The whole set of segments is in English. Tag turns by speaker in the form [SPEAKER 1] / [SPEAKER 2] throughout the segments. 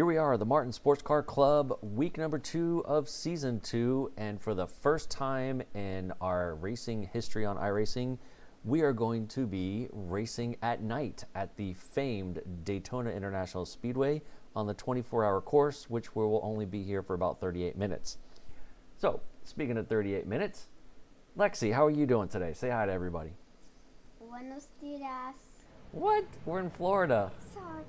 [SPEAKER 1] Here we are, the Martin Sports Car Club, week number 2 of season 2, and for the first time in our racing history on iRacing, we are going to be racing at night at the famed Daytona International Speedway on the 24-hour course, which we will only be here for about 38 minutes. So, speaking of 38 minutes, Lexi, how are you doing today? Say hi to everybody.
[SPEAKER 2] Buenos dias.
[SPEAKER 1] What? We're in Florida.
[SPEAKER 2] Sorry.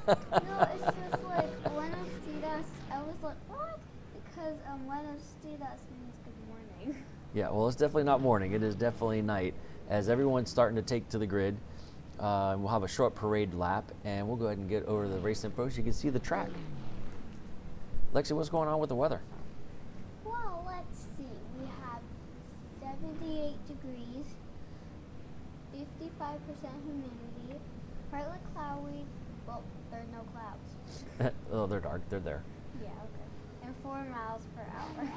[SPEAKER 2] No, it's just like Buenos dias. I was like, what? Because Buenos dias means good morning.
[SPEAKER 1] Yeah, well, it's definitely not morning. It is definitely night as everyone's starting to take to the grid. We'll have a short parade lap, and we'll go ahead and get over to the race info so you can see the track. Lexi, what's going on with the weather?
[SPEAKER 2] Well, let's see. We have 78 degrees, 55% humidity, partly cloudy. Well, there are no clouds.
[SPEAKER 1] Oh, they're dark. They're there.
[SPEAKER 2] Yeah, okay. And 4 miles per hour.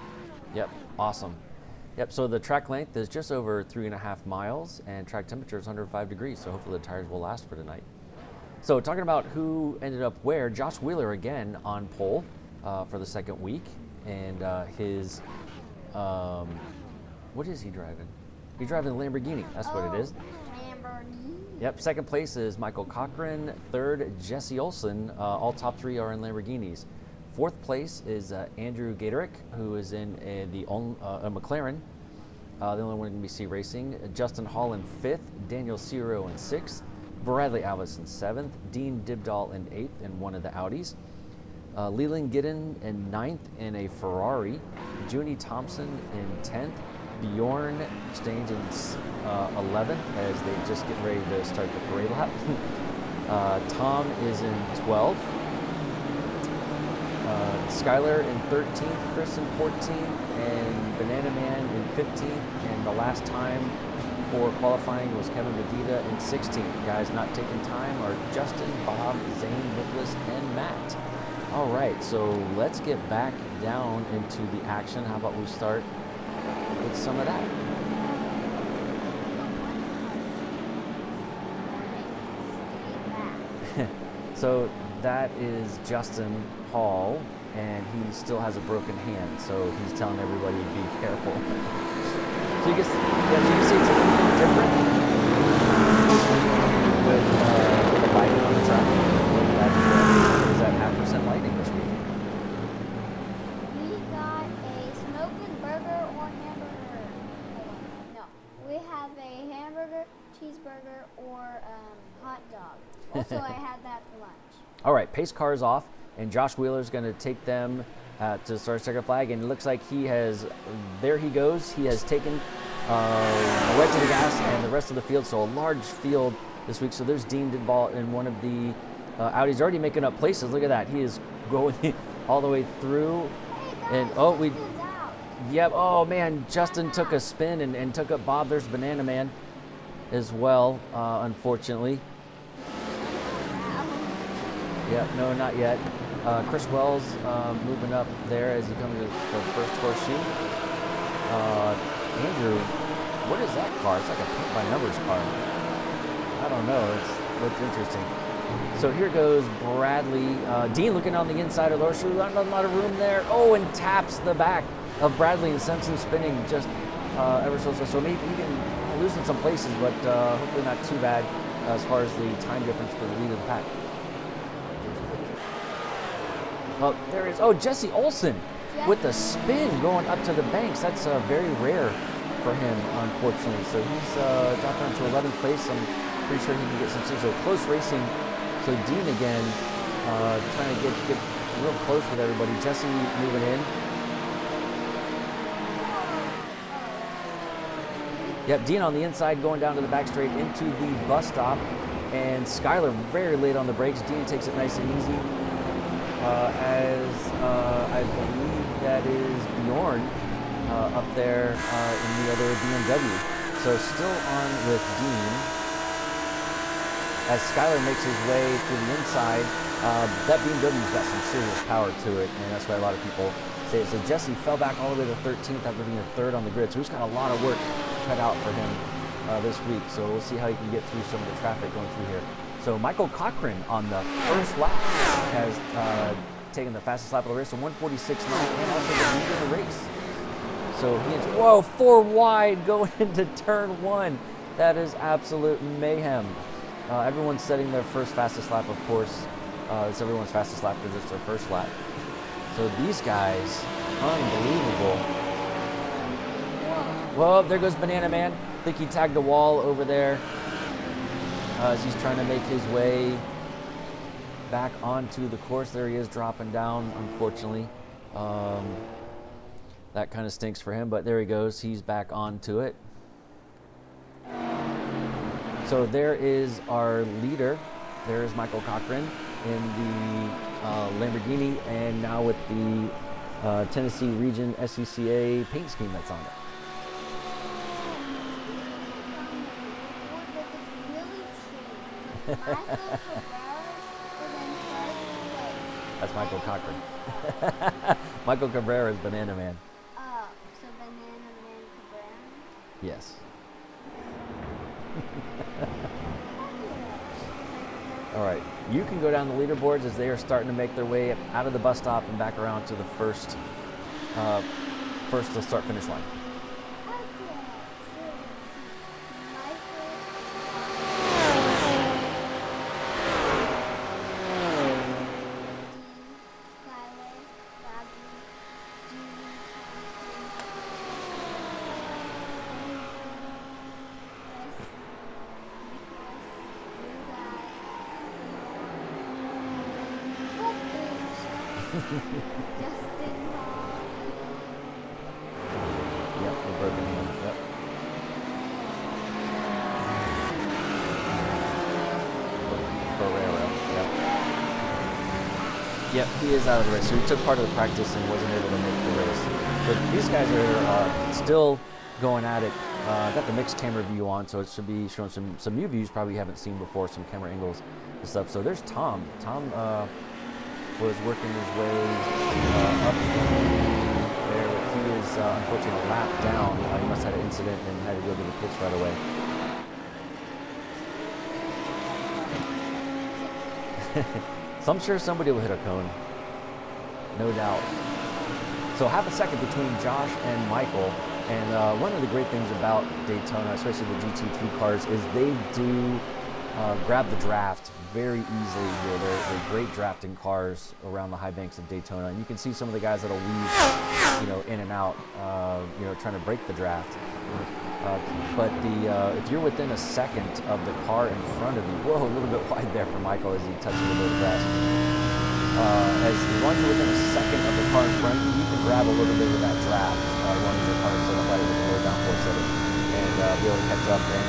[SPEAKER 1] Yep, awesome. Yep, so the track length is just over 3.5 miles, and track temperature is 105 degrees, so hopefully the tires will last for tonight. So talking about who ended up where, Josh Wheeler again on pole for the second week, and his, what is he driving? He's driving a Lamborghini, that's what it is.
[SPEAKER 2] Lamborghini.
[SPEAKER 1] Yep, second place is Michael Cochran, third Jesse Olson, all top 3 are in Lamborghinis. Fourth place is Andrew Gatorick, who is in a McLaren, the only one in NBC Racing. Justin Hall in 5th, Daniel Ciro in 6th, Bradley Alvis in 7th, Dean Dibdahl in 8th in one of the Audis, Leland Giddin in 9th in a Ferrari, Junie Thompson in 10th, Bjorn Stange in 11th as they just get ready to start the parade lap. Tom is in 12th. Skylar in 13th, Chris in 14th, and Banana Man in 15th. And the last time for qualifying was Kevin Medina in 16th. Guys not taking time are Justin, Bob, Zane, Nicholas, and Matt. All right, so let's get back down into the action. How about we start with some of that? So that is Justin Hall, and he still has a broken hand, so he's telling everybody to be careful. So you can see it's a little bit different with the lighting on the track. Is that 0.5% lighting this week?
[SPEAKER 2] We got a smoking burger or hamburger. No, we have a hamburger, cheeseburger, or hot dog. Also, I had that for lunch.
[SPEAKER 1] All right, pace car is off, and Josh Wheeler's going to take them to start second flag, and it looks like he has, there he goes, he has taken right to the gas and the rest of the field, so a large field this week. So there's Dean Dibdahl in one of the Audis already making up places. Look at that, he is going all the way through.
[SPEAKER 2] Hey guys,
[SPEAKER 1] Yep, oh man, Justin took a spin and took up Bob. There's Banana Man as well, unfortunately. Yep, no, not yet. Chris Wells moving up there as he comes to the first horseshoe. Andrew, what is that car? It's like a paint by numbers car. I don't know, it looks interesting. So here goes Bradley. Dean looking on the inside of the horseshoe, not a lot of room there. Oh, and taps the back of Bradley, and Simpson spinning just ever so. So maybe he can lose in some places, but hopefully not too bad as far as the time difference for the lead of the pack. Oh, there is. Oh, Jesse Olson with the spin going up to the banks. That's very rare for him, unfortunately. So he's dropped down to 11th place. I'm pretty sure he can get some seats. So close racing. So Dean again trying to get real close with everybody. Jesse moving in. Yep, Dean on the inside going down to the back straight into the bus stop. And Skylar very late on the brakes. Dean takes it nice and easy. I believe that is Bjorn up there in the other BMW. So still on with Dean. As Skylar makes his way through the inside, that BMW's got some serious power to it, and that's why a lot of people say it. So Jesse fell back all the way to 13th after being a 3rd on the grid, so he's got a lot of work cut out for him this week. So we'll see how he can get through some of the traffic going through here. So Michael Cochran on the first lap has taken the fastest lap of the race, so 146.9, and also the lead in the race. So he is, whoa, 4 wide going into turn 1. That is absolute mayhem. Everyone's setting their first fastest lap, of course. It's everyone's fastest lap because it's their first lap. So these guys, unbelievable. Whoa, there goes Banana Man. I think he tagged a wall over there as he's trying to make his way back onto the course. There he is dropping down, unfortunately. That kind of stinks for him, but there he goes. He's back onto it. So there is our leader. There is Michael Cochran in the Lamborghini, and now with the Tennessee Region SCCA paint scheme that's on it. That's Michael Cochran. Michael Cabrera is Banana Man.
[SPEAKER 2] Oh, so Banana Man Cabrera?
[SPEAKER 1] Yes. All right, you can go down the leaderboards as they are starting to make their way out of the bus stop and back around to the first to start finish line. Yep, the broken hand. Yep. Barrera. Yep. Yep, he is out of the race. So he took part of the practice and wasn't able to make the race. But these guys are still going at it. Got the mixed camera view on, so it should be showing some new views probably you haven't seen before, some camera angles and stuff. So there's Tom. Tom was working his way up there. He was unfortunately a lap down. He must have had an incident and had to go to the pits right away. So I'm sure somebody will hit a cone, no doubt. So half a second between Josh and Michael. And one of the great things about Daytona, especially the GT3 cars, is they do grab the draft very easily here. They're great drafting cars around the high banks of Daytona. And you can see some of the guys that'll weave, in and out, trying to break the draft. But if you're within a second of the car in front of you, whoa, a little bit wide there for Michael as he touches a little grass. As long as you're within a second of the car in front of you, you can grab a little bit of that draft as long as your car is set up right with a low downforce setting and be able to catch up and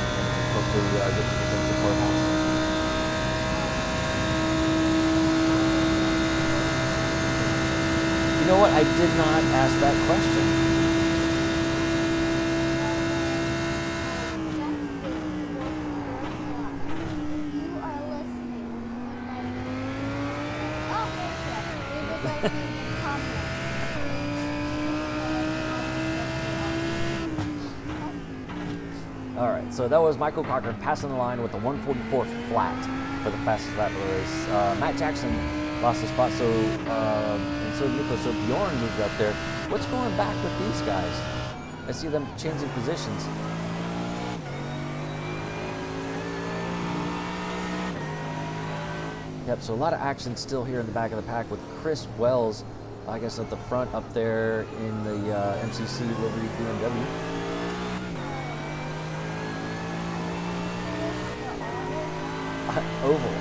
[SPEAKER 1] hopefully get into the courthouse. You know what? I did not ask that question. All right, so that was Michael Cochran passing the line with a 144 flat for the fastest lap of the race. Matt Jackson lost his spot, so did Nico. So Bjorn moved up there. What's going back with these guys? I see them changing positions. Yep, so a lot of action still here in the back of the pack with Chris Wells, I guess, at the front up there in the MCC Liberty BMW. Oval.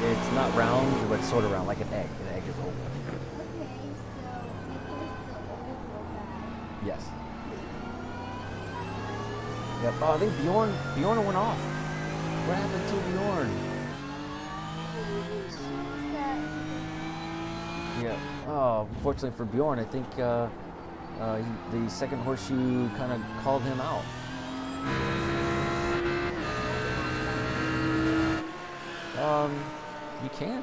[SPEAKER 1] It's not round, but sort of round, like an egg. An egg is oval.
[SPEAKER 2] Okay, so Nicholas the oval guy.
[SPEAKER 1] Yes. Yep. Oh, I think Bjorn went off. What happened to Bjorn? Yeah. Oh, fortunately for Bjorn, I think the second horseshoe kind of called him out. You can.
[SPEAKER 2] I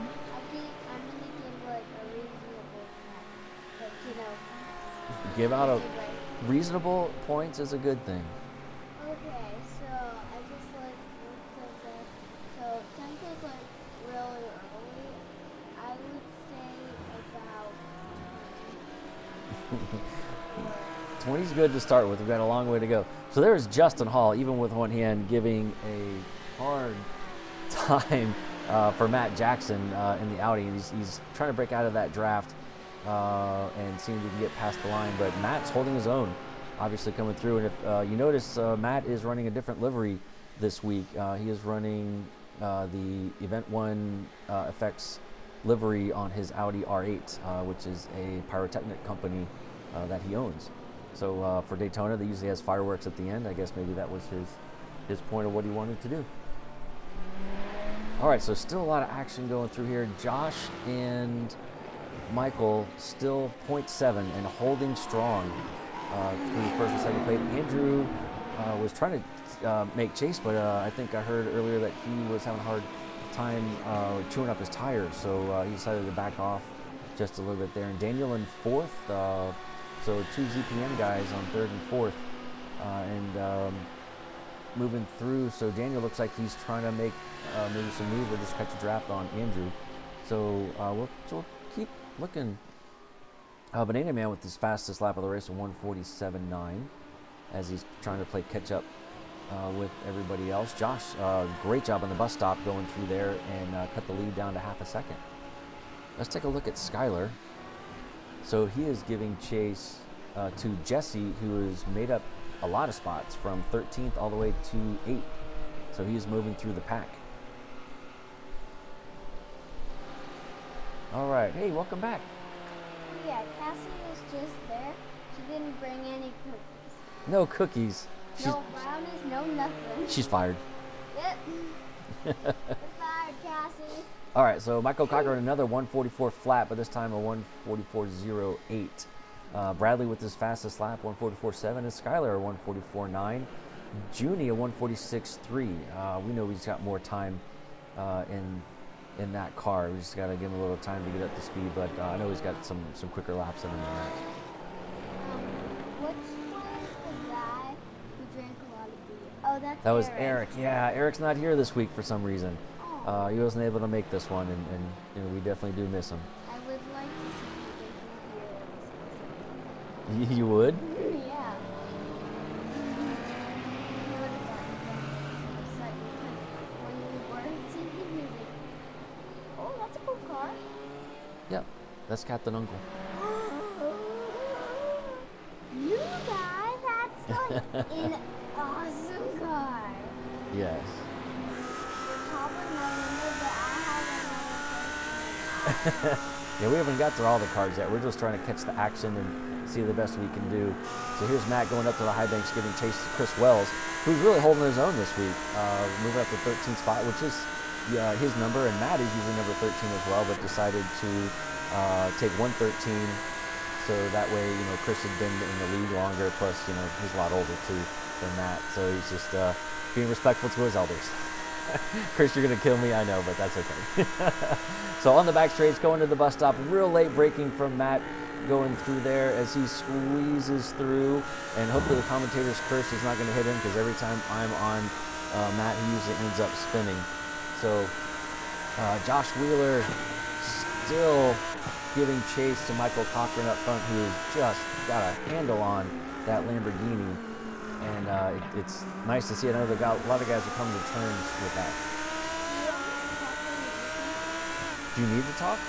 [SPEAKER 2] think I'm gonna give like a reasonable like,
[SPEAKER 1] Give out a reasonable points is a good thing.
[SPEAKER 2] Okay, so I just like looked at
[SPEAKER 1] 20's good to start with. We've got a long way to go. So there's Justin Hall, even with one hand, giving a hard time for Matt Jackson in the Audi. He's trying to break out of that draft and seeing if he can get past the line. But Matt's holding his own, obviously coming through. And if you notice, Matt is running a different livery this week. He is running the Event 1 Effects livery on his Audi R8, which is a pyrotechnic company that he owns. So for Daytona, they usually has fireworks at the end. I guess maybe that was his point of what he wanted to do. All right, so still a lot of action going through here. Josh and Michael still 0.7 and holding strong through the first and second plate. Andrew was trying to make chase, but I think I heard earlier that he was having a hard time chewing up his tires, so he decided to back off just a little bit there. And Daniel in fourth, so two ZPM guys on third and fourth, and moving through. So Daniel looks like he's trying to make maybe some move or just catch a draft on Andrew. So we'll keep looking. Banana Man with his fastest lap of the race of 1:47.9 as he's trying to play catch up with everybody else. Josh, great job on the bus stop going through there and cut the lead down to half a second. Let's take a look at Skyler. So he is giving chase to Jesse, who has made up a lot of spots from 13th all the way to 8th. So he is moving through the pack. All right, hey, welcome back.
[SPEAKER 2] Yeah, Cassie was just there. She didn't bring any cookies.
[SPEAKER 1] No cookies.
[SPEAKER 2] No brownies, no nothing.
[SPEAKER 1] She's fired.
[SPEAKER 2] Yep. You're fired, Cassie.
[SPEAKER 1] All right, so Michael Cochran, another 144 flat, but this time a 144.08. Bradley with his fastest lap, 144.7, and Skyler a 144.9. Junie a 146.3. We know he's got more time in that car. We just got to give him a little time to get up to speed, but I know he's got some quicker laps in him than that.
[SPEAKER 2] Which one is the guy who drank a lot of beer? Oh, that's
[SPEAKER 1] That was Eric. Yeah, Eric's not here this week for some reason.
[SPEAKER 2] Oh.
[SPEAKER 1] He wasn't able to make this one, and you know, we definitely do miss him.
[SPEAKER 2] I would like to see you drinking beer.
[SPEAKER 1] You would?
[SPEAKER 2] Yeah. You would have done when we were drinking beer. Oh, that's a cool car.
[SPEAKER 1] Yep, that's Captain Uncle.
[SPEAKER 2] You guys, that's like an awesome car.
[SPEAKER 1] Yes. Yeah, we haven't got through all the cards yet. We're just trying to catch the action and see the best we can do. So here's Matt going up to the high banks, giving chase to Chris Wells, who's really holding his own this week, moving up to 13th spot, which is his number, and Matt is usually number 13 as well, but decided to take 113. So that way, you know, Chris had been in the league longer, plus, you know, he's a lot older too than Matt. So he's just being respectful to his elders. Chris, you're going to kill me, I know, but that's okay. So on the back straights, going to the bus stop, real late braking from Matt going through there as he squeezes through, and hopefully the commentator's curse is not going to hit him, because every time I'm on Matt, he usually ends up spinning. So Josh Wheeler still giving chase to Michael Cochran up front, who has just got a handle on that Lamborghini. And it's nice to see. I know a lot of guys are coming to terms with that. Do you need to talk?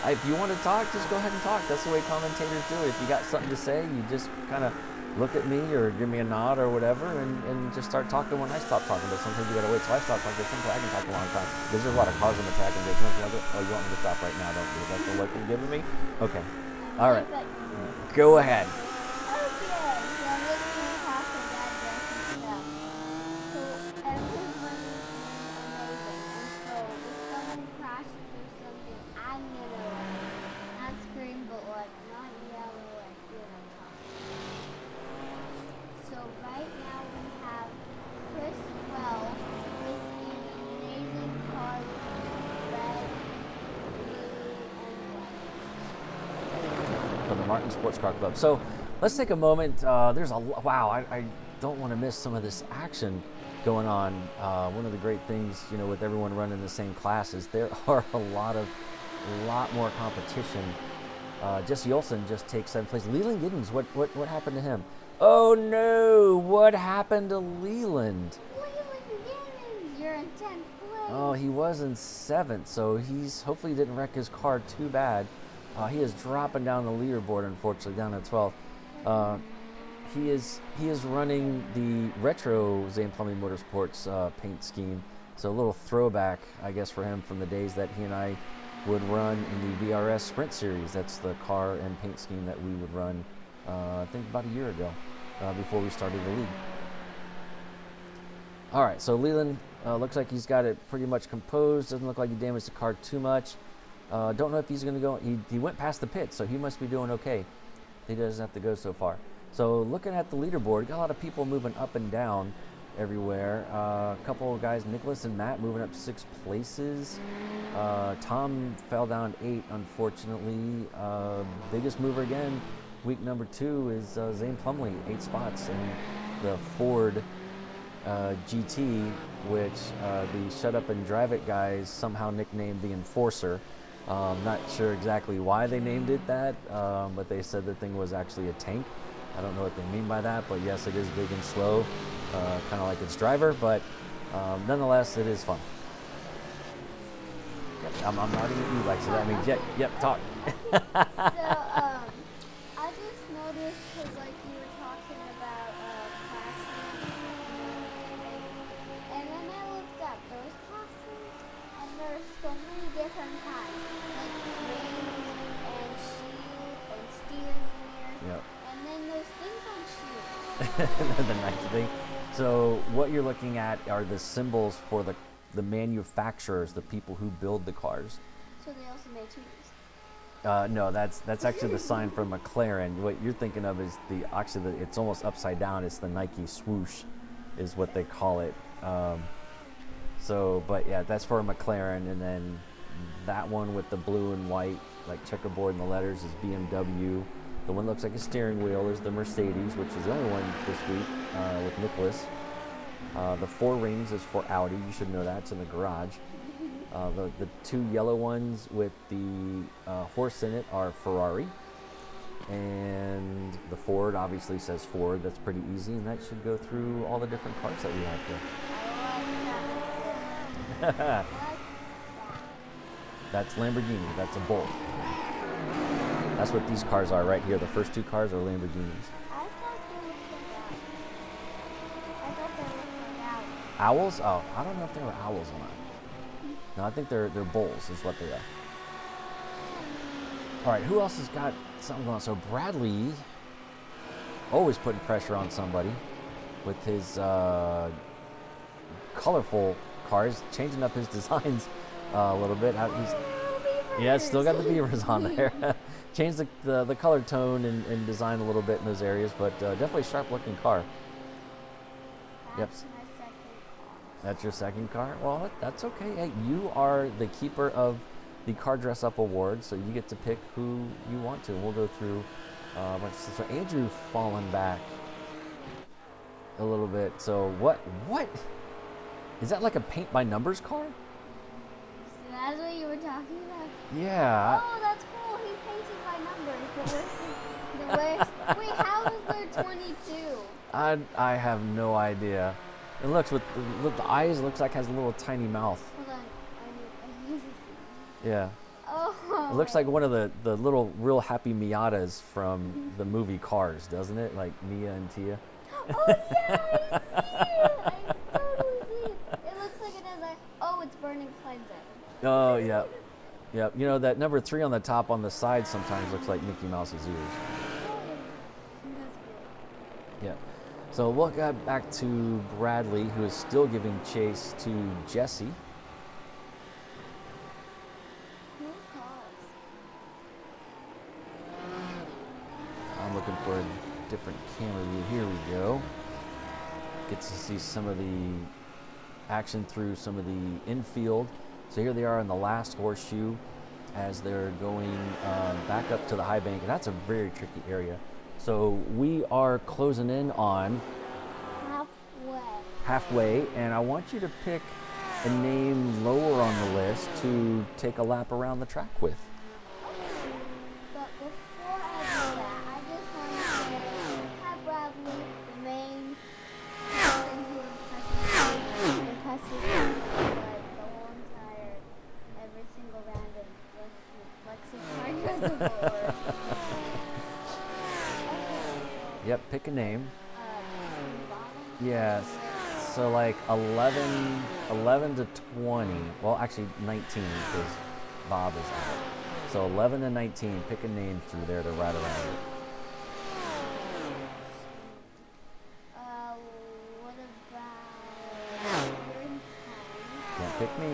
[SPEAKER 1] If you want to talk, just go ahead and talk. That's the way commentators do it. If you got something to say, you just kind of look at me or give me a nod or whatever, and just start talking when I stop talking. But sometimes you got to wait till I stop talking. Sometimes I can talk a long time. Because there's a lot of cars on the track and Daytona. Oh, you want me to stop right now, don't you? That's the look you're giving me? Okay. All right. Go ahead. Sports Car Club. So let's take a moment. There's wow, I don't want to miss some of this action going on. One of the great things, you know, with everyone running the same class is there are a lot of lot more competition. Jesse Olsen just takes 7th place. Leland Giddens, what happened to him? Oh no, what happened to Leland?
[SPEAKER 2] You're in 10th place.
[SPEAKER 1] Oh, he was in 7th, so he's hopefully didn't wreck his car too bad. He is dropping down the leaderboard, unfortunately, down to 12th. He is running the retro Zane Plumbing Motorsports paint scheme. So a little throwback, I guess, for him from the days that he and I would run in the VRS Sprint Series. That's the car and paint scheme that we would run, I think about a year ago, before we started the league. All right, so Leland looks like he's got it pretty much composed. Doesn't look like he damaged the car too much. Don't know if he's going to go. He went past the pit, so he must be doing okay. He doesn't have to go so far. So looking at the leaderboard, got a lot of people moving up and down everywhere. A couple of guys, Nicholas and Matt, moving up 6 places. Tom fell down 8, unfortunately. Biggest mover again, week number 2, is Zane Plumley, 8 spots in the Ford GT, which the Shut Up and Drive It guys somehow nicknamed the Enforcer. Not sure exactly why they named it that, but they said the thing was actually a tank. I don't know what they mean by that, but yes, it is big and slow, kind of like its driver, but nonetheless, it is fun. Yep, I'm nodding at you, like, so that means, yep, talk.
[SPEAKER 2] So, I just noticed, because, like, you were talking about classes, and then I looked up those classes, and there's so many different kinds, like rings and shields and steering wheels,
[SPEAKER 1] Yep.
[SPEAKER 2] and then those things on shoes.
[SPEAKER 1] The nice thing. So what you're looking at are the symbols for the manufacturers, the people who build the cars.
[SPEAKER 2] So they also make shoes.
[SPEAKER 1] No, that's actually the sign for McLaren. What you're thinking of is it's almost upside down. It's the Nike swoosh, is what they call it. But yeah, that's for McLaren, and then that one with the blue and white, like checkerboard and the letters, is BMW. The one that looks like a steering wheel is the Mercedes, which is the only one this week with Nicholas. The 4 rings is for Audi. You should know that. It's in the garage. The 2 yellow ones with the horse in it are Ferrari. And the Ford obviously says Ford. That's pretty easy, and that should go through all the different cars that we have here. That's Lamborghini. That's a Bolt. That's what these cars are right here. The first 2 cars are Lamborghinis.
[SPEAKER 2] I thought they looked like owls.
[SPEAKER 1] Owls? Oh, I don't know if they were owls or not. No, I think they're bulls is what they are. All right, who else has got something going on? So Bradley, always putting pressure on somebody with his colorful cars, changing up his designs a little bit. Still got the beavers on there. Changed the color tone and design a little bit in those areas, but definitely sharp looking car.
[SPEAKER 2] That's
[SPEAKER 1] Yep.
[SPEAKER 2] my second car.
[SPEAKER 1] That's your second car? Well, that's okay. Hey, you are the keeper of the Car Dress Up Award, so you get to pick who you want to. We'll go through. So Andrew falling back a little bit. So what? Is that like a paint by numbers car?
[SPEAKER 2] So that's what you were talking about?
[SPEAKER 1] Yeah.
[SPEAKER 2] Oh, that's cool. He painted by numbers. But wait, how is there 22?
[SPEAKER 1] I have no idea. It looks with the eyes. Looks like has a little tiny mouth.
[SPEAKER 2] Hold on. I need to see.
[SPEAKER 1] Yeah.
[SPEAKER 2] Oh.
[SPEAKER 1] It looks like one of the little real happy Miatas from the movie Cars, doesn't it? Like Mia and Tia.
[SPEAKER 2] Oh yeah, I see it. I totally see it. It looks like it has it's burning flames at it.
[SPEAKER 1] Oh yeah. Yep. You know that number 3 on the top on the side sometimes looks like Mickey Mouse's ears. Yeah. So we'll get back to Bradley, who is still giving chase to Jesse. I'm looking for a different camera view. Here we go. Get to see some of the action through some of the infield. So here they are in the last horseshoe as they're going back up to the high bank. And that's a very tricky area. So we are closing in on
[SPEAKER 2] Halfway.
[SPEAKER 1] halfway, and I want you to pick a name lower on the list to take a lap around the track with.
[SPEAKER 2] But before I do that, I just want to have Bradley, the main person who impresses me like the whole entire, every single random Lexington Reservoir.
[SPEAKER 1] Yep, pick a name.
[SPEAKER 2] Bottom.
[SPEAKER 1] Yes. So like 11 to 20. Well, actually 19 because Bob is out. So 11 to 19, pick a name through there to ride around it.
[SPEAKER 2] What about 10?
[SPEAKER 1] Can't pick me.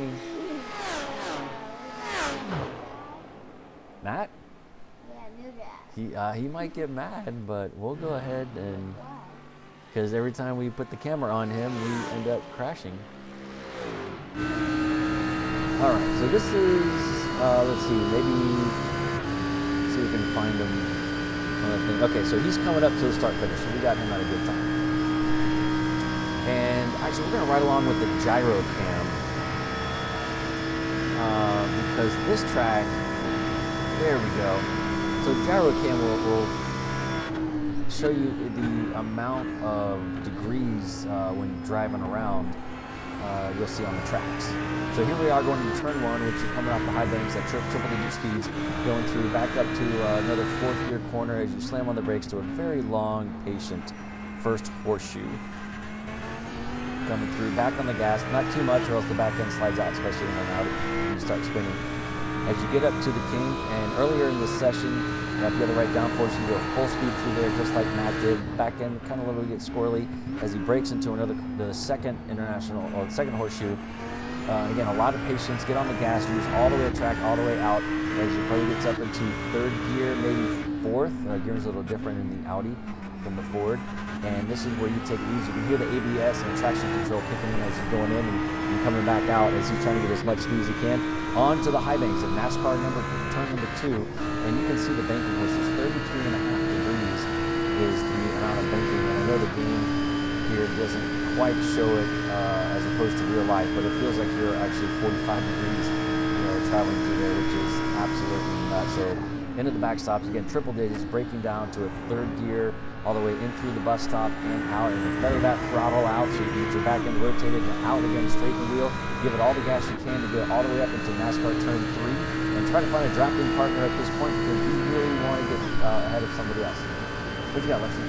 [SPEAKER 1] Matt?
[SPEAKER 2] Yeah, new guy.
[SPEAKER 1] He might get mad, but we'll go ahead and
[SPEAKER 2] Why?
[SPEAKER 1] because every time we put the camera on him, we end up crashing. All right, so this is let's see, maybe see if we can find him on the thing. Okay, so he's coming up to the start finish, so we got him at a good time. And actually, we're gonna ride along with the gyro cam because this track, there we go. So gyro cam will show you the amount of degrees when driving around. You'll see on the tracks. So here we are going into turn one, which is coming off the high banks at triple digit speeds, going through back up to another fourth gear corner as you slam on the brakes to a very long, patient first horseshoe. Coming through, back on the gas, not too much or else the back end slides out, especially when you start spinning. As you get up to the kink, and earlier in this session, if you have the right downforce, you can go full speed through there just like Matt did. Back end kind of a little bit squirrely as he breaks into the second horseshoe. Again, a lot of patience, get on the gas, use all the way to track, all the way out as you probably gets up into third gear, maybe fourth. Gear's a little different in the Audi than the Ford. And this is where you take it easy. You can hear the ABS and traction control kicking in as he's going in and coming back out as he's trying to get as much speed as he can. On to the high banks of NASCAR turn number 2. And you can see the banking, which is 33.5 degrees is the amount of banking. And I know the game here doesn't quite show it as opposed to real life, but it feels like you're actually 45 degrees traveling through there, which is absolutely nuts. So into the backstops, again, triple digits, breaking down to a third gear, all the way in through the bus stop and out, and then feather that throttle out so you can get your back end rotated and out again, straighten the wheel, give it all the gas you can to get all the way up into NASCAR turn 3, and try to find a drafting partner at this point because you really want to get ahead of somebody else. What you got, Lexi?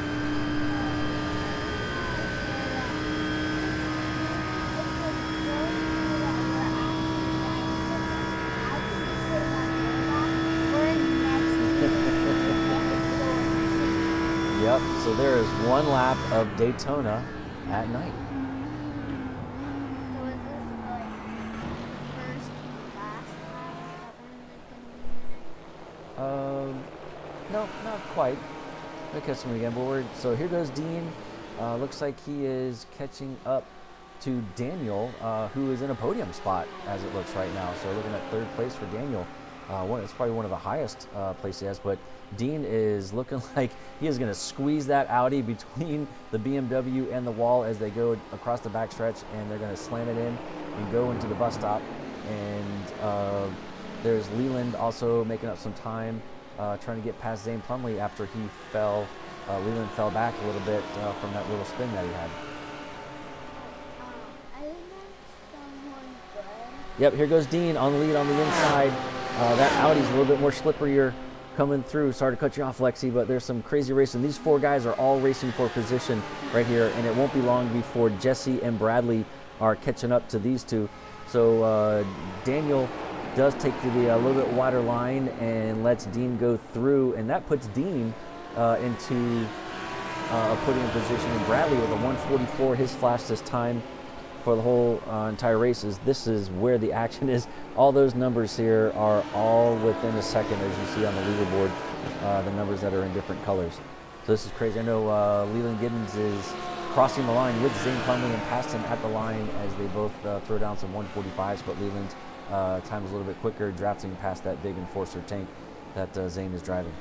[SPEAKER 1] Yep, so there is one lap of Daytona at night.
[SPEAKER 2] So is this like first, last lap?
[SPEAKER 1] No, not quite. We'll catch him again, but so here goes Dean. Looks like he is catching up to Daniel, who is in a podium spot as it looks right now. So looking at third place for Daniel. It's probably one of the highest places he has, but Dean is looking like he is going to squeeze that Audi between the BMW and the wall as they go across the backstretch, and they're going to slam it in and go into the bus stop. And there's Leland also making up some time, trying to get past Zane Plumley after he fell. Leland fell back a little bit from that little spin that he had.
[SPEAKER 2] I think that's someone good.
[SPEAKER 1] Yep, here goes Dean on the lead on the inside. That Audi's a little bit more slipperier coming through. Sorry to cut you off, Lexi, but there's some crazy racing. These four guys are all racing for position right here, and it won't be long before Jesse and Bradley are catching up to these two. So Daniel does take to the little bit wider line and lets Dean go through, and that puts Dean into a podium position. And Bradley with a 1:44, his fastest time for the whole entire races. This is where the action is. All those numbers here are all within a second, as you see on the leaderboard, the numbers that are in different colors. So this is crazy. I know Leland Giddens is crossing the line with Zane Plumley and passed him at the line as they both throw down some 145s, but Leland's time is a little bit quicker, drafting past that big enforcer tank that Zane is driving.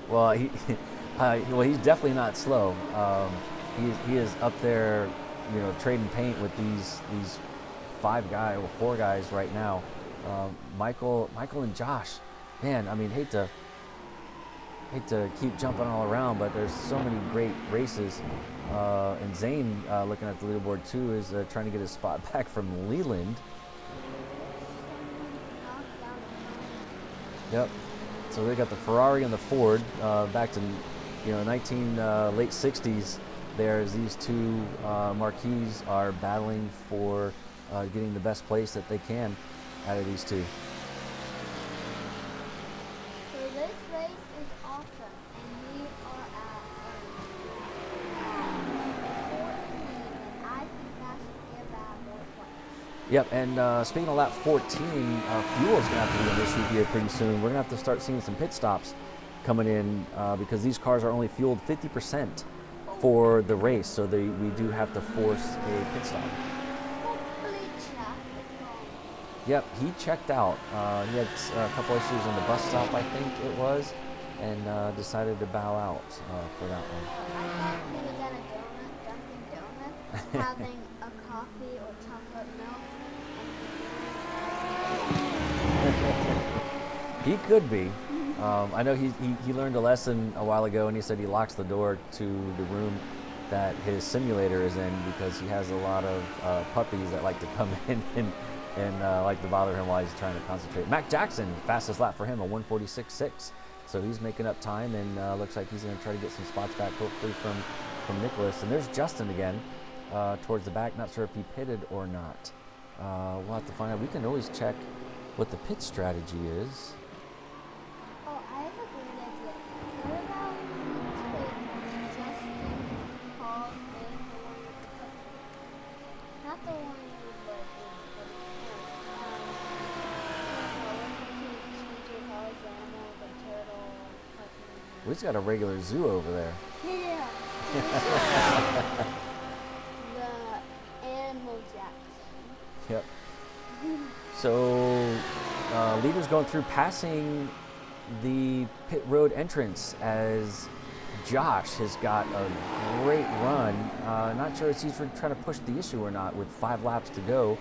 [SPEAKER 1] Well, he's definitely not slow. He is up there, trading paint with these four guys right now. Michael and Josh, man, I mean, hate to keep jumping all around, but there's so many great races. And Zane, looking at the leaderboard too, is trying to get his spot back from Leland. Yep. So they got the Ferrari and the Ford back to, late 60s. There's these two marquees are battling for getting the best place that they can out of these two.
[SPEAKER 2] So this race is awesome, and we are at 14, and I think that should give that more points.
[SPEAKER 1] Yep, and speaking of lap 14, fuel is going to have to be an issue here pretty soon. We're going to have to start seeing some pit stops coming in because these cars are only fueled 50% for the race, so we do have to force a pit stop. Yep, he checked out. He had a couple issues on the bus stop, I think it was, and decided to bow out for that one.
[SPEAKER 2] I thought he was at a Dunkin' Donuts, having a coffee or chocolate milk.
[SPEAKER 1] He could be. I know he learned a lesson a while ago, and he said he locks the door to the room that his simulator is in because he has a lot of puppies that like to come in and like to bother him while he's trying to concentrate. Mac Jackson, fastest lap for him, a 1:46.6. So he's making up time, and looks like he's going to try to get some spots back, hopefully from Nicholas. And there's Justin again towards the back. Not sure if he pitted or not. We'll have to find out. We can always check what the pit strategy is.
[SPEAKER 2] Oh, I have a great idea. What about we take Justin Paul's in the one with the puppy? Not the one you put in, but changes all his animals, a turtle, a puppy.
[SPEAKER 1] We just got a regular zoo over there.
[SPEAKER 2] Yeah. The Animal Jackson.
[SPEAKER 1] Yep. So leaders going through, passing the pit road entrance as Josh has got a great run. Not sure if he's trying to push the issue or not with 5 laps to go.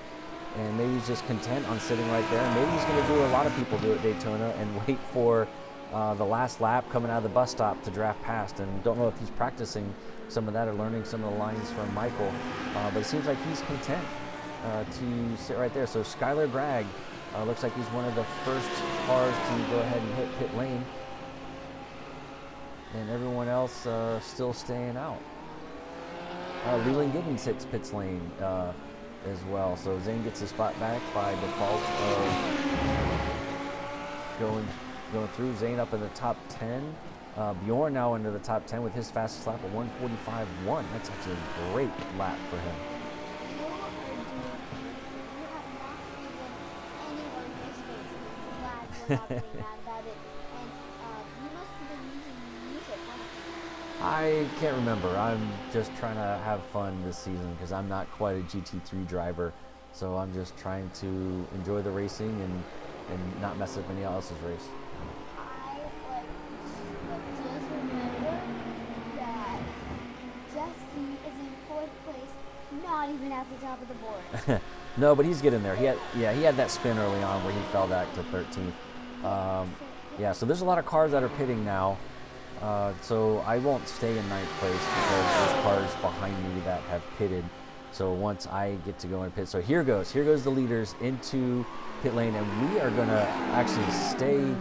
[SPEAKER 1] And maybe he's just content on sitting right there. And maybe he's going to do what a lot of people do at Daytona and wait for the last lap coming out of the bus stop to draft past. And don't know if he's practicing some of that or learning some of the lines from Michael. But it seems like he's content to sit right there. So Skylar Bragg looks like he's one of the first cars to go ahead and hit pit lane. And everyone else still staying out. Leland Giddens hits pits lane as well. So Zane gets his spot back by default of going through. Zane up in the top 10. Bjorn now into the top 10 with his fastest lap of 1:45.1. That's actually a great lap for him. I can't remember. I'm just trying to have fun this season because I'm not quite a GT3 driver. So I'm just trying to enjoy the racing and not mess up anyone else's race.
[SPEAKER 2] Just remember that Jesse is in 4th place, not even at the top of the board.
[SPEAKER 1] No, but he's getting there. He had that spin early on where he fell back to 13th. Yeah, so there's a lot of cars that are pitting now. So I won't stay in 9th place because there's cars behind me that have pitted. So once I get to go in pit, so here goes the leaders into pit lane, and we are gonna actually stay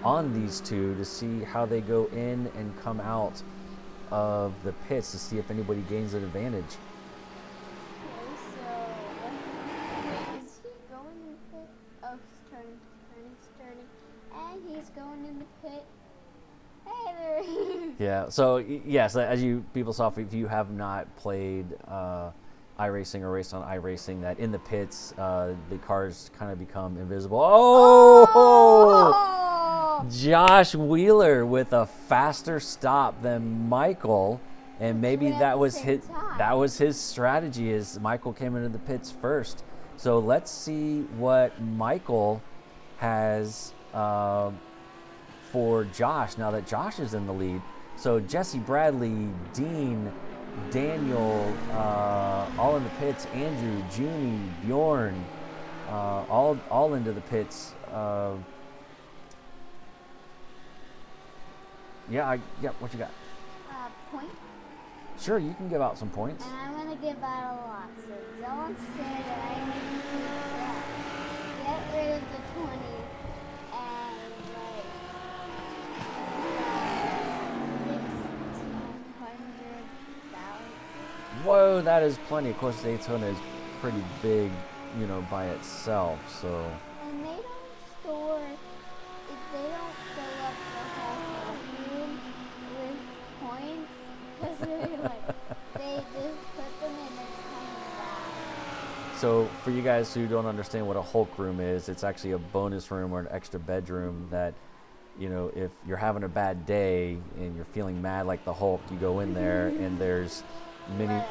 [SPEAKER 1] on these two to see how they go in and come out of the pits to see if anybody gains an advantage.
[SPEAKER 2] Okay, so is he going in the pit? Oh, he's turning, and he's going in the pit. Hey there.
[SPEAKER 1] Yeah. So yes, as you people saw, if you have not played iRacing or raced on iRacing, that in the pits the cars kind of become invisible. Oh! Josh Wheeler with a faster stop than Michael, and maybe that was his strategy. Is Michael came into the pits first. So let's see what Michael has for Josh now that Josh is in the lead. So Jesse, Bradley, Dean, Daniel, all in the pits. Andrew, Junie, Bjorn, all into the pits. Yeah, what you got?
[SPEAKER 2] Point.
[SPEAKER 1] Sure, you can give out some points.
[SPEAKER 2] And I'm gonna give out a lot. So don't say that I need to get rid of the 20 and like 1,600,000.
[SPEAKER 1] Whoa, that is plenty. Of course, Daytona is pretty big, you know, by itself. So.
[SPEAKER 2] And they don't store. If they don't fill up the whole room with points, because they're like they just put them in a tiny bag.
[SPEAKER 1] So for you guys who don't understand what a Hulk room is, it's actually a bonus room or an extra bedroom that, you know, if you're having a bad day and you're feeling mad like the Hulk, you go in there and there's mini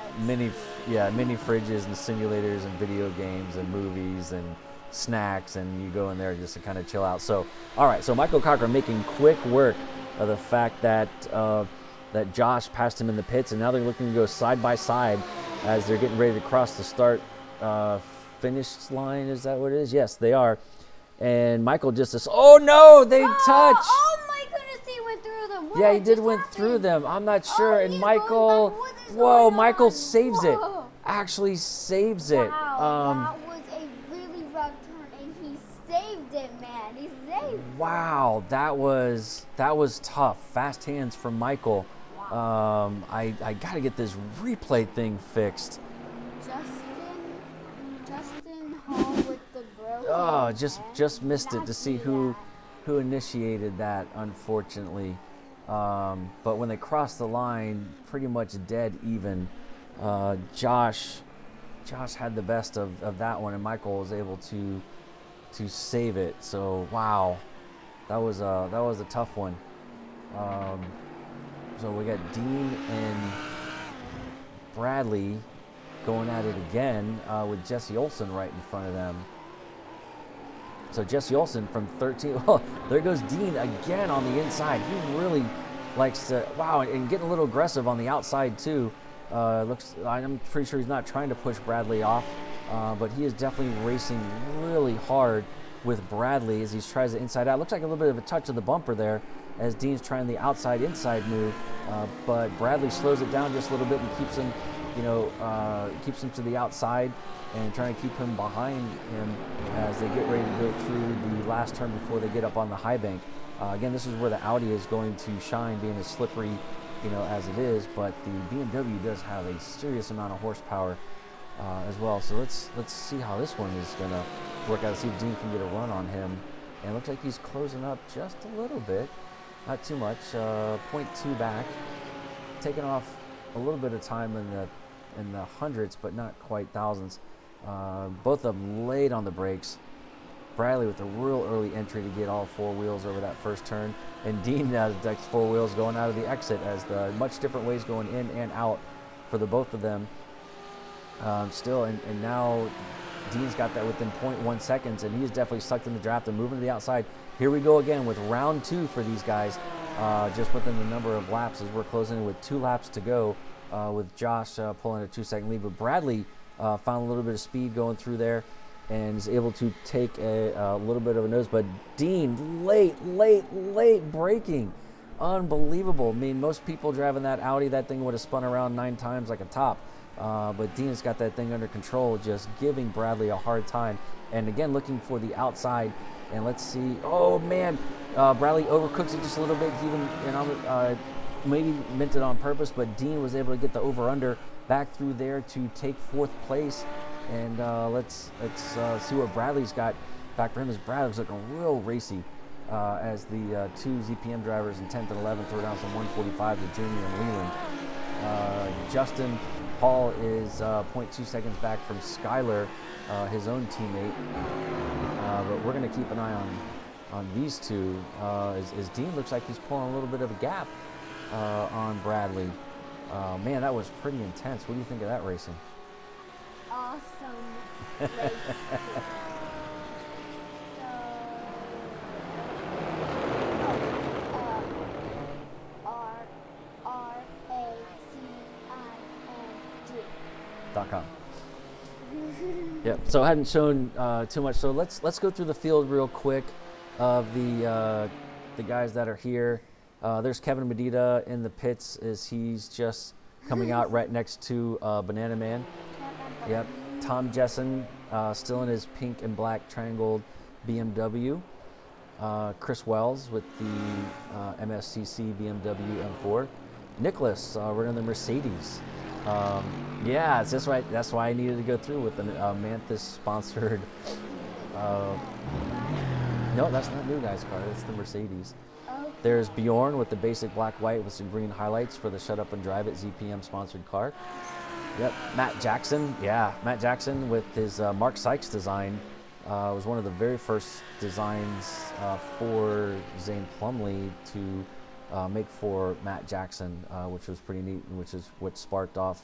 [SPEAKER 1] fridges and simulators and video games and movies and snacks, and you go in there just to kind of chill out. So, all right, so Michael Cochran making quick work of the fact that that Josh passed him in the pits, and now they're looking to go side by side as they're getting ready to cross the start finish line. Is that what it is? Yes, they are. And Michael just says, "Oh no, they touch!"
[SPEAKER 2] Oh my goodness, he went through them. What
[SPEAKER 1] Yeah, he did
[SPEAKER 2] just
[SPEAKER 1] went
[SPEAKER 2] happened?
[SPEAKER 1] through them. I'm not sure. And
[SPEAKER 2] he's
[SPEAKER 1] Michael,
[SPEAKER 2] going back. What is
[SPEAKER 1] whoa,
[SPEAKER 2] going
[SPEAKER 1] Michael
[SPEAKER 2] on?
[SPEAKER 1] saves it.
[SPEAKER 2] Whoa.
[SPEAKER 1] Actually saves it.
[SPEAKER 2] Wow, that was a really rough turn, and he saved it, man. He saved it.
[SPEAKER 1] Wow, that was tough. Fast hands from Michael.
[SPEAKER 2] Wow.
[SPEAKER 1] I got to get this replay thing fixed.
[SPEAKER 2] Justin Hall with the broken
[SPEAKER 1] Oh,
[SPEAKER 2] hand.
[SPEAKER 1] just missed it to
[SPEAKER 2] That's
[SPEAKER 1] see who initiated that, unfortunately. But when they crossed the line, pretty much dead even. Josh had the best of that one, and Michael was able to save it. So wow, that was a tough one. So we got Dean and Bradley going at it again with Jesse Olson right in front of them. So Jesse Olson from 13. Oh, there goes Dean again on the inside. He really likes to, wow, and getting a little aggressive on the outside too. I'm pretty sure he's not trying to push Bradley off, but he is definitely racing really hard with Bradley as he tries the inside out. Looks like a little bit of a touch of the bumper there as Dean's trying the outside-inside move, but Bradley slows it down just a little bit and keeps him, keeps him to the outside and trying to keep him behind him as they get ready to go through the last turn before they get up on the high bank. Again, this is where the Audi is going to shine, being as slippery, as it is, but the BMW does have a serious amount of horsepower as well. So let's see how this one is going to work out. See if Dean can get a run on him. And it looks like he's closing up just a little bit, not too much, 0.2 back, taking off a little bit of time in the hundreds, but not quite thousands. Both of them laid on the brakes. Bradley with a real early entry to get all four wheels over that first turn, and Dean has next four wheels going out of the exit as the much different ways going in and out for the both of them. Still, and now Dean's got that within 0.1 seconds, and he's definitely sucked in the draft and moving to the outside. Here we go again with round two for these guys, just within the number of laps as we're closing in with 2 laps to go, with Josh pulling a 2-second lead. But Bradley found a little bit of speed going through there and is able to take a little bit of a nose. But Dean, late braking. Unbelievable. I mean, most people driving that Audi, that thing would have spun around 9 times like a top. But Dean's got that thing under control, just giving Bradley a hard time. And again, looking for the outside. And let's see. Oh, man. Bradley overcooks it just a little bit. Even, maybe meant it on purpose, but Dean was able to get the over-under back through there to take 4th place. And let's see what Bradley's got back for him, as Bradley's looking real racy as the 2 ZPM drivers in 10th and 11th throw down some 145 to Junior and Leland. Justin Hall is 0.2 seconds back from Skyler, his own teammate. But we're going to keep an eye on these two as Dean looks like he's pulling a little bit of a gap on Bradley. Man, that was pretty intense. What do you think of that racing?
[SPEAKER 2] Awesome race.
[SPEAKER 1] .com. Yep. So I hadn't shown too much. So let's go through the field real quick of the guys that are here. There's Kevin Medina in the pits as he's just coming out right next to Banana Man. Yep. Tom Jessen still in his pink and black triangled BMW. Chris Wells with the MSCC BMW M4. Nicholas running the Mercedes. Yeah, it's just right. That's why I needed to go through with the Manthus sponsored. No, that's not New Guy's car. That's the Mercedes.
[SPEAKER 2] Okay.
[SPEAKER 1] There's Bjorn with the basic black white with some green highlights for the Shut Up and Drive It ZPM sponsored car. Yep, Matt Jackson. Yeah, Matt Jackson with his Mark Sykes design. Was one of the very first designs for Zane Plumley to make for Matt Jackson, which was pretty neat, and which is what sparked off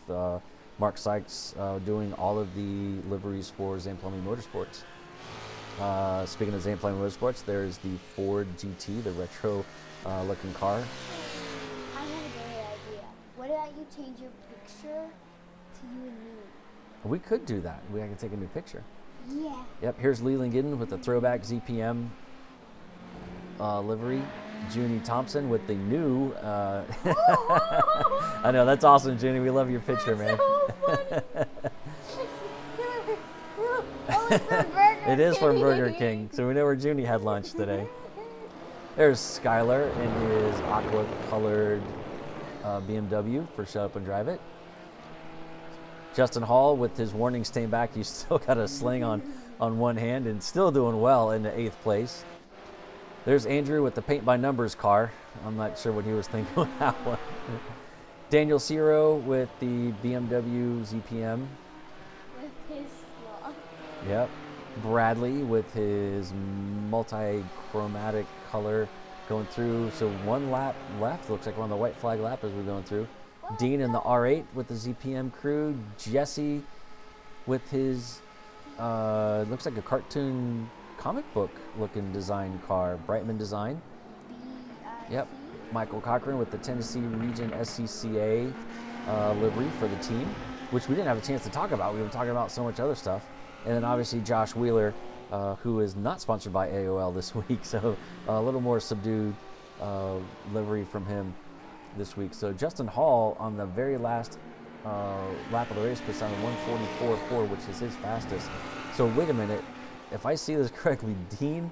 [SPEAKER 1] Mark Sykes doing all of the liveries for Zane Plumley Motorsports. Speaking of Zane Plumley Motorsports, there's the Ford GT, the retro looking car.
[SPEAKER 2] I have a great idea. What about you change your picture to you and me?
[SPEAKER 1] We could do that. I can take a new picture.
[SPEAKER 2] Yeah.
[SPEAKER 1] Yep, here's Leland Giddens with the throwback ZPM livery. Junie Thompson with the new. I know, that's awesome, Junie. We love your picture, man.
[SPEAKER 2] So funny.
[SPEAKER 1] It is from Burger King, so we know where Junie had lunch today. There's Skylar in his aqua-colored BMW for Shut Up and Drive It. Justin Hall with his warning stain back. He's still got a sling on one hand and still doing well in the 8th place. There's Andrew with the paint by numbers car. I'm not sure what he was thinking with that one. Daniel Ciro with the BMW ZPM.
[SPEAKER 2] With his slot.
[SPEAKER 1] Yep. Bradley with his multi-chromatic color going through. So one lap left. Looks like we're on the white flag lap as we're going through. Dean in the R8 with the ZPM crew. Jesse with his, looks like a cartoon comic book looking design car. Brightman design. Yep. Michael Cochran with the Tennessee Region SCCA livery for the team, which we didn't have a chance to talk about. We were talking about so much other stuff. And then obviously Josh Wheeler, who is not sponsored by AOL this week, so a little more subdued livery from him this week. So Justin Hall on the very last lap of the race puts on a 144.4, which is his fastest. So wait a minute, if I see this correctly, Dean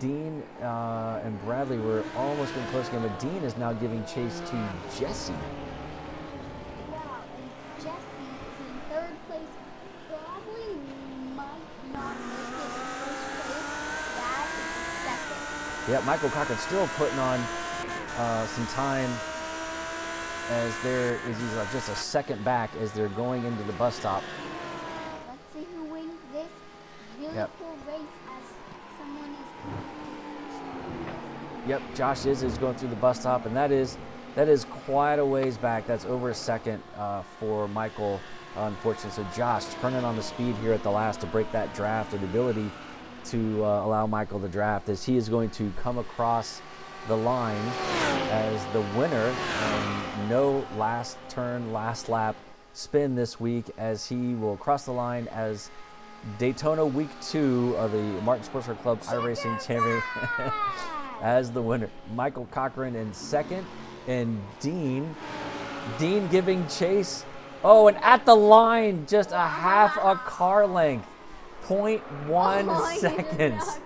[SPEAKER 1] and Bradley were almost getting close again, but Dean is now giving chase to Jesse.
[SPEAKER 2] Wow, and Jesse is in 3rd place. Bradley might not make it in 1st place. That is 2nd.
[SPEAKER 1] Yeah, Michael Cochran still putting on some time as he's just a second back as they're going into the bus stop.
[SPEAKER 2] Let's see who wins this really cool race as someone is coming to
[SPEAKER 1] Yep, Josh is going through the bus stop, and that is quite a ways back. That's over a second for Michael, unfortunately. So Josh turning on the speed here at the last to break that draft, or the ability to allow Michael to draft, as he is going to come across the line as the winner, and no last turn, last lap spin this week, as he will cross the line as Daytona Week 2 of the Martin Sports Car Club iRacing Champion as the winner. Michael Cochran in 2nd, and Dean giving chase. Oh, and at the line, just a half a car length, 0.1 seconds.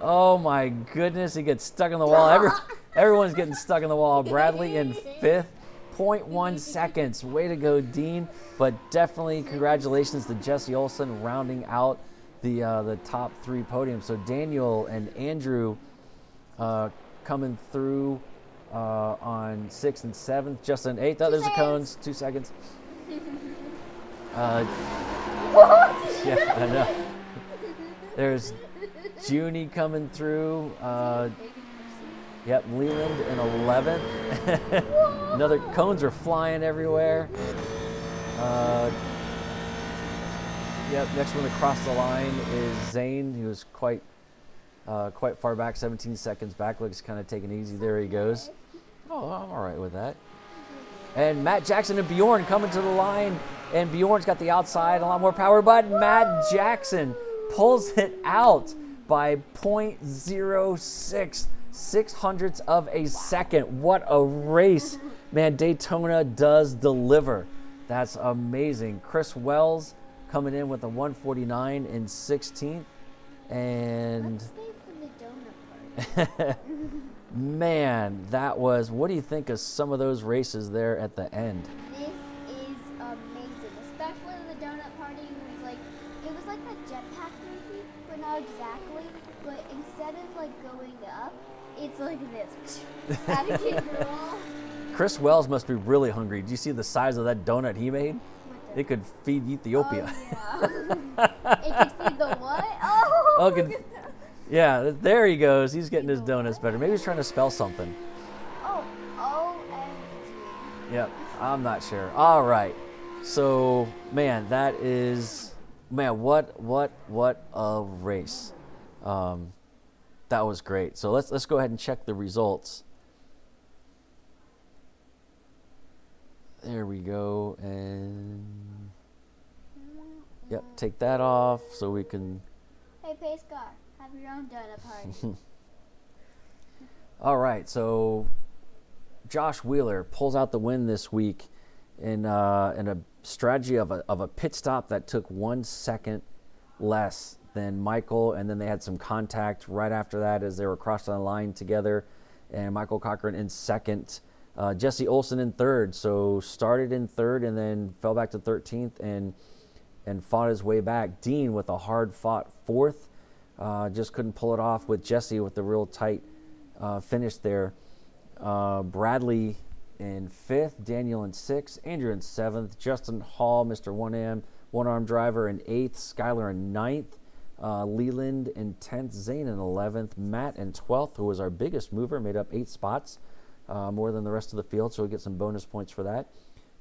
[SPEAKER 1] Oh my goodness, he gets stuck in the wall. Everyone's getting stuck in the wall. Bradley in 5th, 0.1 seconds. Way to go, Dean. But definitely congratulations to Jesse Olson rounding out the top 3 podiums. So Daniel and Andrew coming through on 6th and 7th. Justin 8th. Oh, there's the cones. 2 seconds. Yeah, I know. There's Junie coming through. Yep, Leland in 11th. Another cones are flying everywhere. Yep, next one across the line is Zane, who was quite far back, 17 seconds back. Looks kind of taking it easy. There he goes. Oh, I'm all right with that. And Matt Jackson and Bjorn coming to the line And Bjorn's got the outside, a lot more power, but Matt Jackson pulls it out by 0.06 600ths of a second. What a race. Man, Daytona does deliver. That's amazing. Chris Wells coming in with a 149 in 16th. And
[SPEAKER 2] Let's stay for the donut party.
[SPEAKER 1] man, that was, what do you think of some of those races there at the end?
[SPEAKER 2] This is amazing, especially the donut party. It was like a jetpack movie, but not exactly. But instead of like going up, it's like this. Out of control.
[SPEAKER 1] Chris Wells must be really hungry. Do you see the size of that donut he made? It could feed Ethiopia.
[SPEAKER 2] Oh, yeah. It could feed the what? Oh,
[SPEAKER 1] Okay. Yeah, there he goes. He's getting his donuts better. Maybe he's trying to spell something.
[SPEAKER 2] Oh, OMG.
[SPEAKER 1] Yep, I'm not sure. All right. So, man, that is, man, what a race. That was great. So let's go ahead and check the results. There we go. And yep, take that off so we can.
[SPEAKER 2] Hey, Pace Car, have your own donut party.
[SPEAKER 1] All right, so Josh Wheeler pulls out the win this week in a strategy of a pit stop that took 1 second less than Michael, and then they had some contact right after that as they were crossing the line together, and Michael Cochran in second. Jesse Olson in third, so started in third and then fell back to 13th and fought his way back. Dean with a hard-fought fourth, just couldn't pull it off with Jesse with the real tight finish there. Bradley in fifth, Daniel in sixth, Andrew in seventh, Justin Hall, Mr. One-Arm Driver in eighth, Skylar in ninth, Leland in 10th, Zane in 11th, Matt in 12th, who was our biggest mover, made up 8 spots. More than the rest of the field, so we get some bonus points for that.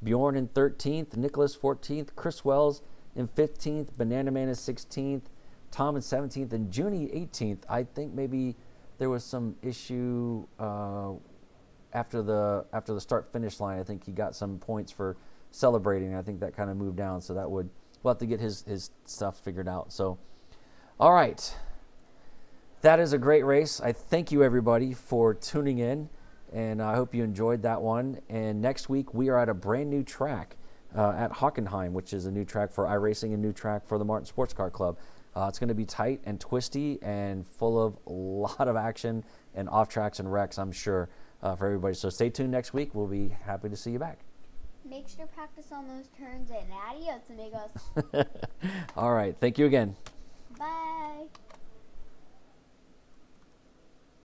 [SPEAKER 1] Bjorn in 13th, Nicholas 14th, Chris Wells in 15th, Banana Man in 16th, Tom in 17th, and Junie 18th. I think maybe there was some issue after the start-finish line. I think he got some points for celebrating. I think that kind of moved down, so we'll have to get his stuff figured out. So, all right. That is a great race. I thank you, everybody, for tuning in. And I hope you enjoyed that one. And next week, we are at a brand new track at Hockenheim, which is a new track for iRacing, a new track for the Martin Sports Car Club. It's going to be tight and twisty and full of a lot of action and off tracks and wrecks, I'm sure, for everybody. So stay tuned next week. We'll be happy to see you back.
[SPEAKER 2] Make sure to practice on those turns and adios, amigos.
[SPEAKER 1] All right. Thank you again.